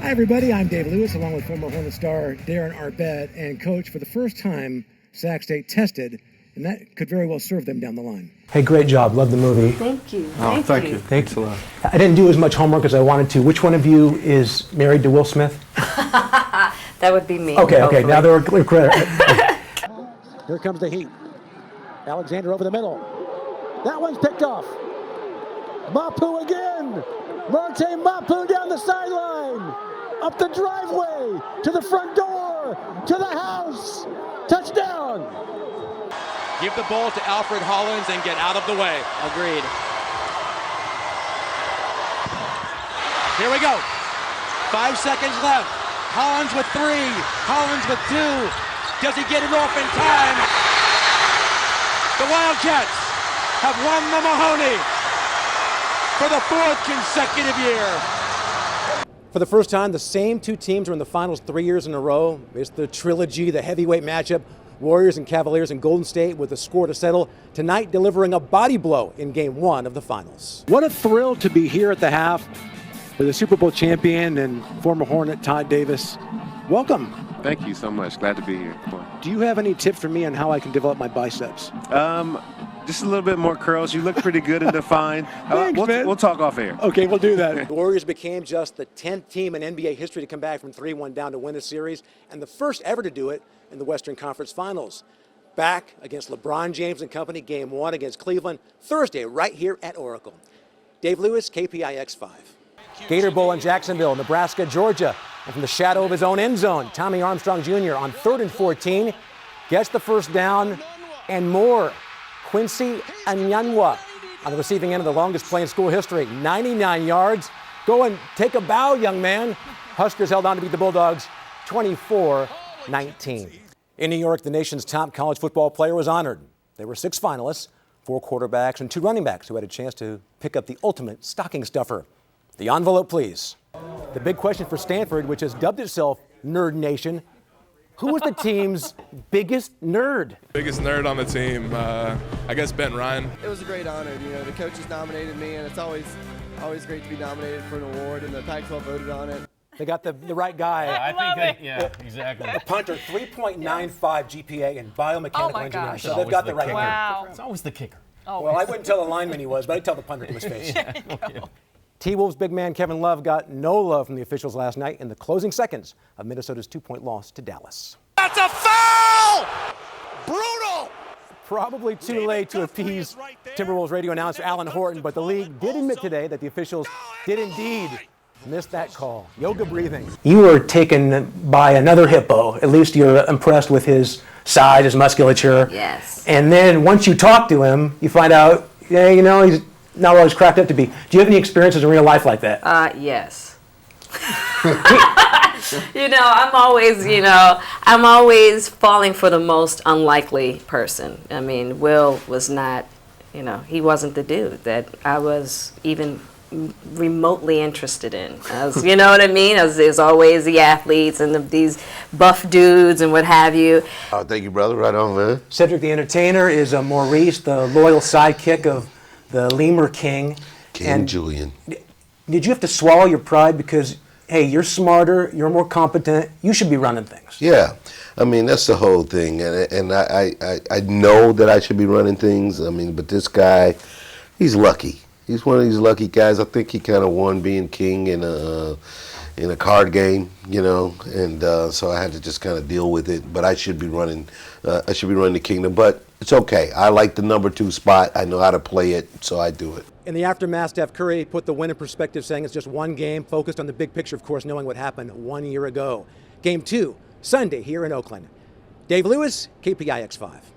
Hi, everybody. I'm Dave Lewis, along with former Hornet star Darren Arbett. And, Coach, for the first time, Sac State tested, and that could very well serve them down the line. Hey, great job. Love the movie. Thank you. Thank you. Thanks a lot. I didn't do as much homework as I wanted to. Which one of you is married to Will Smith? That would be me. Okay. Now they're clear. Here comes the heat. Alexander over the middle. That one's picked off. Mapu again. Marte Mapu down the sideline. Up the driveway. To the front door. To the house. Touchdown. Give the ball to Alfred Hollins and get out of the way. Agreed. Here we go. 5 seconds left. Hollins with 3. Hollins with 2. Does he get it off in time? The Wildcats have won the Mahoney for the 4th consecutive year. For the first time, the same two teams are in the finals 3 years in a row. It's the trilogy, the heavyweight matchup. Warriors and Cavaliers in Golden State with a score to settle. Tonight, delivering a body blow in Game 1 of the finals. What a thrill to be here at the half with the Super Bowl champion and former Hornet Todd Davis. Welcome. Thank you so much. Glad to be here. Do you have any tips for me on how I can develop my biceps? Just a little bit more curls. You look pretty good and defined. Thanks, man. We'll talk off air. Okay, we'll do that. The Warriors became just the 10th team in NBA history to come back from 3-1 down to win a series, and the first ever to do it in the Western Conference Finals. Back against LeBron James and company, Game 1 against Cleveland, Thursday right here at Oracle. Dave Lewis, KPIX 5. Gator Bowl in Jacksonville, Nebraska, Georgia. And from the shadow of his own end zone, Tommy Armstrong Jr. on 3rd and 14 gets the first down and more. Quincy Anyanwa on the receiving end of the longest play in school history, 99 yards. Go and take a bow, young man. Huskers held on to beat the Bulldogs 24-19. In New York, the nation's top college football player was honored. There were 6 finalists, 4 quarterbacks and 2 running backs who had a chance to pick up the ultimate stocking stuffer. The envelope, please. The big question for Stanford, which has dubbed itself Nerd Nation, who was the team's biggest nerd? Biggest nerd on the team, I guess Ben Ryan. It was a great honor. You know, the coaches nominated me, and it's always great to be nominated for an award, and the Pac-12 voted on it. They got the right guy. I think yeah, exactly. The punter, 3.95 GPA in biomechanical engineering. gosh. So they've got the right guy. Wow. It's always the kicker. Well, I wouldn't tell the lineman he was, but I'd tell the punter to his face. T-Wolves big man Kevin Love got no love from the officials last night in the closing seconds of Minnesota's 2-point loss to Dallas. That's a foul! Brutal! Probably too late to appease Timberwolves radio announcer Alan Horton, but the league did admit today that the officials did indeed miss that call. Yoga breathing. You were taken by another hippo. At least you're impressed with his size, his musculature. Yes. And then once you talk to him, you find out, yeah, you know, he's not what he's cracked up to be. Do you have any experiences in real life like that? Yes. I'm always falling for the most unlikely person. I mean, Will was not, he wasn't the dude that I was even remotely interested in. You know what I mean? There's always the athletes and these buff dudes and what have you. Oh, thank you, brother. Right on, man. Cedric the Entertainer is Maurice, the loyal sidekick of the Lemur King. King Julian. Did you have to swallow your pride because, hey, you're smarter, you're more competent, you should be running things? Yeah. I mean, that's the whole thing. And I know that I should be running things. I mean, but this guy, he's lucky. He's one of these lucky guys. I think he kind of won being king in a card game, and so I had to just kind of deal with it. But I should be running. I should be running the kingdom. But it's okay. I like the number 2 spot. I know how to play it, so I do it. In the aftermath, Steph Curry put the win in perspective, saying it's just one game, focused on the big picture, of course, knowing what happened 1 year ago. Game 2, Sunday here in Oakland. Dave Lewis, KPIX 5.